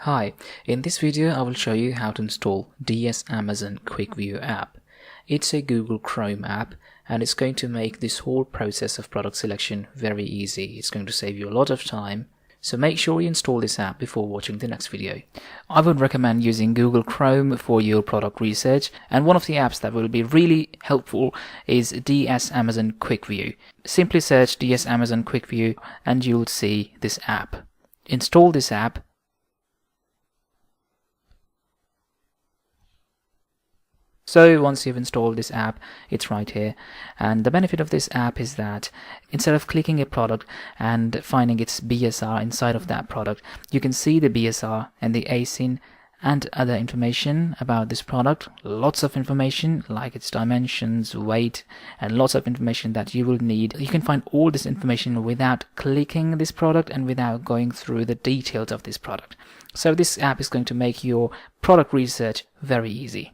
Hi, in this video I will show you how to install DS Amazon Quick View app. It's a Google Chrome app and it's going to make this whole process of product selection very easy. It's going to save you a lot of time. So make sure you install this app before watching the next video. I would recommend using Google Chrome for your product research, and one of the apps that will be really helpful is DS Amazon Quick View. Simply search DS Amazon Quick View and you'll see this app. Install this app. So once you've installed this app, it's right here, and the benefit of this app is that instead of clicking a product and finding its BSR inside of that product, you can see the BSR and the ASIN and other information about this product. Lots of information like its dimensions, weight, and lots of information that you will need. You can find all this information without clicking this product and without going through the details of this product. So this app is going to make your product research very easy.